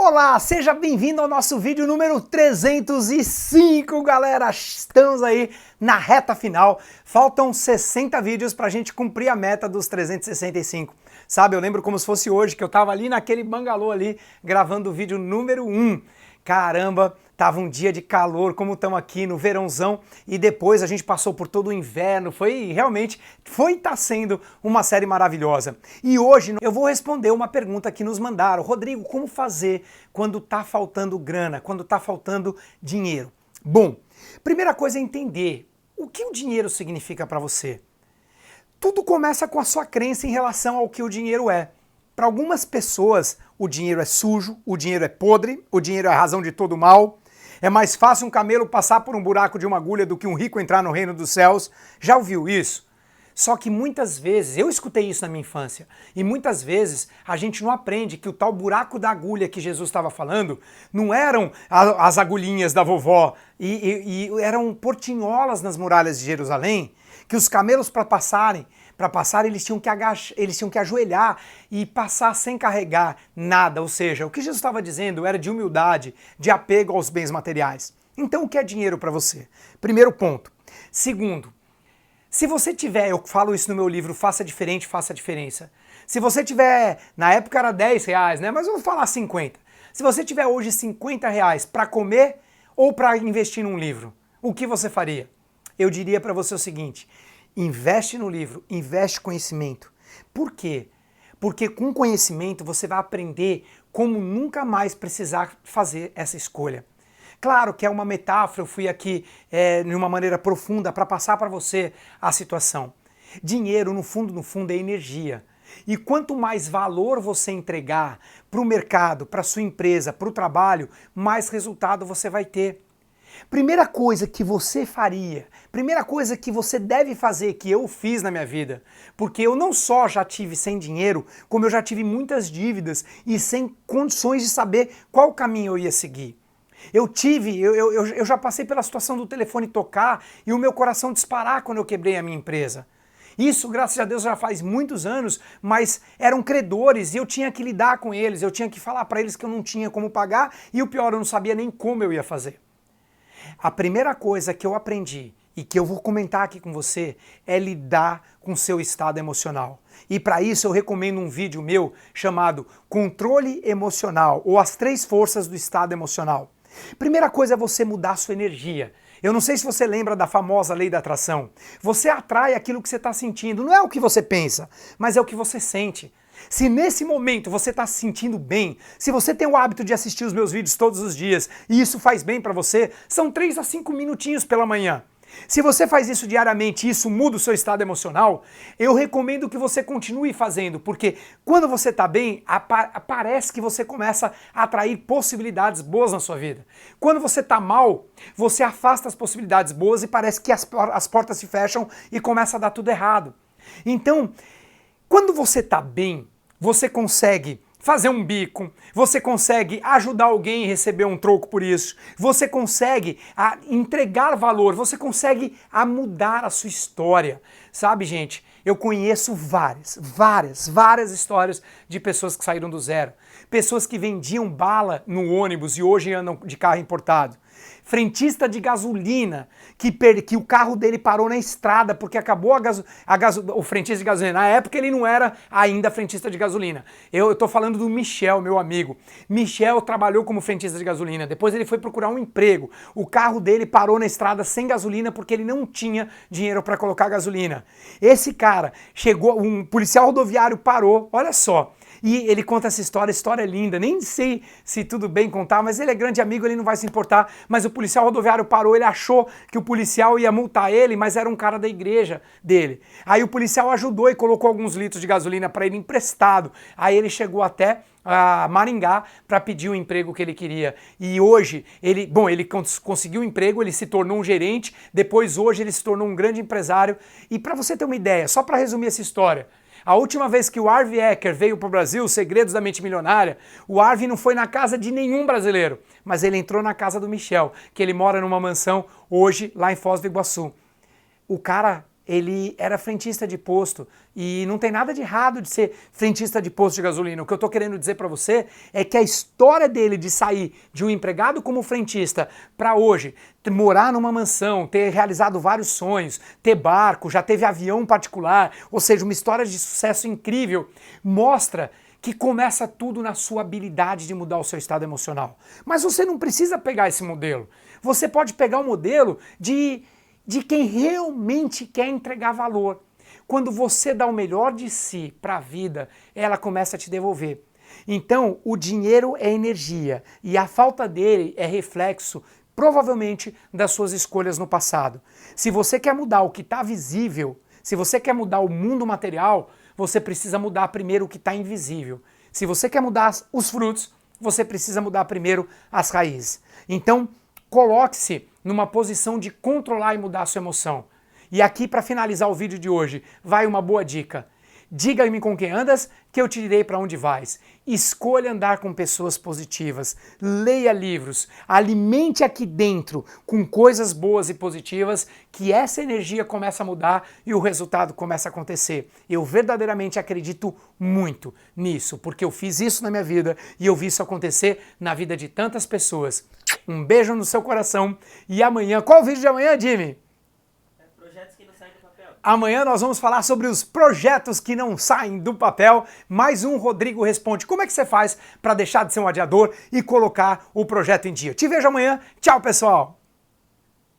Olá, seja bem-vindo ao nosso vídeo número 305, galera! Estamos aí na reta final, faltam 60 vídeos pra gente cumprir a meta dos 365. Sabe, eu lembro como se fosse hoje, que eu tava ali naquele bangalô ali, gravando o vídeo número 1. Caramba, tava um dia de calor, como estamos aqui no verãozão, e depois a gente passou por todo o inverno, tá sendo uma série maravilhosa. E hoje eu vou responder uma pergunta que nos mandaram. Rodrigo, como fazer quando tá faltando grana, quando tá faltando dinheiro? Bom, primeira coisa é entender o que o dinheiro significa para você. Tudo começa com a sua crença em relação ao que o dinheiro é. Para algumas pessoas, o dinheiro é sujo, o dinheiro é podre, o dinheiro é a razão de todo mal. É mais fácil um camelo passar por um buraco de uma agulha do que um rico entrar no reino dos céus. Já ouviu isso? Só que muitas vezes, eu escutei isso na minha infância, e muitas vezes a gente não aprende que o tal buraco da agulha que Jesus estava falando não eram as agulhinhas da vovó, e eram portinholas nas muralhas de Jerusalém, que os camelos para passar eles tinham que ajoelhar e passar sem carregar nada. Ou seja, o que Jesus estava dizendo era de humildade, de apego aos bens materiais. Então o que é dinheiro para você? Primeiro ponto. Segundo, se você tiver, eu falo isso no meu livro, Faça Diferente, Faça a Diferença. Se você tiver, na época era 10 reais, né? Mas eu vou falar 50. Se você tiver hoje 50 reais para comer ou para investir num livro, o que você faria? Eu diria para você o seguinte: investe no livro, investe conhecimento. Por quê? Porque com conhecimento você vai aprender como nunca mais precisar fazer essa escolha. Claro que é uma metáfora, eu fui aqui de uma maneira profunda para passar para você a situação. Dinheiro, no fundo, é energia. E quanto mais valor você entregar para o mercado, para a sua empresa, para o trabalho, mais resultado você vai ter. Primeira coisa que você faria, primeira coisa que você deve fazer, que eu fiz na minha vida, porque eu não só já tive sem dinheiro, como eu já tive muitas dívidas e sem condições de saber qual caminho eu ia seguir. Eu já passei pela situação do telefone tocar e o meu coração disparar quando eu quebrei a minha empresa. Isso, graças a Deus, já faz muitos anos, mas eram credores e eu tinha que lidar com eles, eu tinha que falar para eles que eu não tinha como pagar e o pior, eu não sabia nem como eu ia fazer. A primeira coisa que eu aprendi e que eu vou comentar aqui com você é lidar com o seu estado emocional. E para isso eu recomendo um vídeo meu chamado Controle Emocional, ou as 3 forças do estado emocional. Primeira coisa é você mudar a sua energia. Eu não sei se você lembra da famosa lei da atração. Você atrai aquilo que você está sentindo. Não é o que você pensa, mas é o que você sente. Se nesse momento você está se sentindo bem, se você tem o hábito de assistir os meus vídeos todos os dias e isso faz bem para você, são 3 a 5 minutinhos pela manhã. Se você faz isso diariamente e isso muda o seu estado emocional, eu recomendo que você continue fazendo, porque quando você está bem, parece que você começa a atrair possibilidades boas na sua vida. Quando você está mal, você afasta as possibilidades boas e parece que as portas se fecham e começa a dar tudo errado. Então, quando você está bem, você consegue fazer um bico, você consegue ajudar alguém e receber um troco por isso, você consegue entregar valor, você consegue mudar a sua história. Sabe, gente, eu conheço várias histórias de pessoas que saíram do zero. Pessoas que vendiam bala no ônibus e hoje andam de carro importado. Frentista de gasolina, que o carro dele parou na estrada porque acabou o frentista de gasolina. Na época ele não era ainda frentista de gasolina. Eu tô falando do Michel, meu amigo. Michel trabalhou como frentista de gasolina, depois ele foi procurar um emprego. O carro dele parou na estrada sem gasolina porque ele não tinha dinheiro para colocar gasolina. Esse cara chegou, um policial rodoviário parou, olha só. E ele conta essa história é linda, nem sei se tudo bem contar, mas ele é grande amigo, ele não vai se importar, mas o policial rodoviário parou, ele achou que o policial ia multar ele, mas era um cara da igreja dele. Aí o policial ajudou e colocou alguns litros de gasolina para ele emprestado, aí ele chegou até Maringá para pedir o emprego que ele queria. E hoje, ele conseguiu o emprego, ele se tornou um gerente, depois hoje ele se tornou um grande empresário. E para você ter uma ideia, só para resumir essa história, a última vez que o Harvey Eker veio para o Brasil, Os Segredos da Mente Milionária, o Harvey não foi na casa de nenhum brasileiro, mas ele entrou na casa do Michel, que ele mora numa mansão hoje lá em Foz do Iguaçu. O cara ele era frentista de posto e não tem nada de errado de ser frentista de posto de gasolina. O que eu tô querendo dizer para você é que a história dele de sair de um empregado como frentista para hoje morar numa mansão, ter realizado vários sonhos, ter barco, já teve avião particular, ou seja, uma história de sucesso incrível, mostra que começa tudo na sua habilidade de mudar o seu estado emocional. Mas você não precisa pegar esse modelo. Você pode pegar o modelo de quem realmente quer entregar valor. Quando você dá o melhor de si para a vida, ela começa a te devolver. Então, o dinheiro é energia e a falta dele é reflexo, provavelmente, das suas escolhas no passado. Se você quer mudar o que está visível, se você quer mudar o mundo material, você precisa mudar primeiro o que está invisível. Se você quer mudar os frutos, você precisa mudar primeiro as raízes. Então, coloque-se numa posição de controlar e mudar a sua emoção. E aqui, para finalizar o vídeo de hoje, vai uma boa dica. Diga-me com quem andas, que eu te direi para onde vais. Escolha andar com pessoas positivas, leia livros, alimente aqui dentro com coisas boas e positivas, que essa energia começa a mudar e o resultado começa a acontecer. Eu verdadeiramente acredito muito nisso, porque eu fiz isso na minha vida e eu vi isso acontecer na vida de tantas pessoas. Um beijo no seu coração e amanhã, qual o vídeo de amanhã, Jimmy? Amanhã nós vamos falar sobre os projetos que não saem do papel. Mais um Rodrigo Responde. Como é que você faz para deixar de ser um adiador e colocar o projeto em dia? Te vejo amanhã. Tchau, pessoal!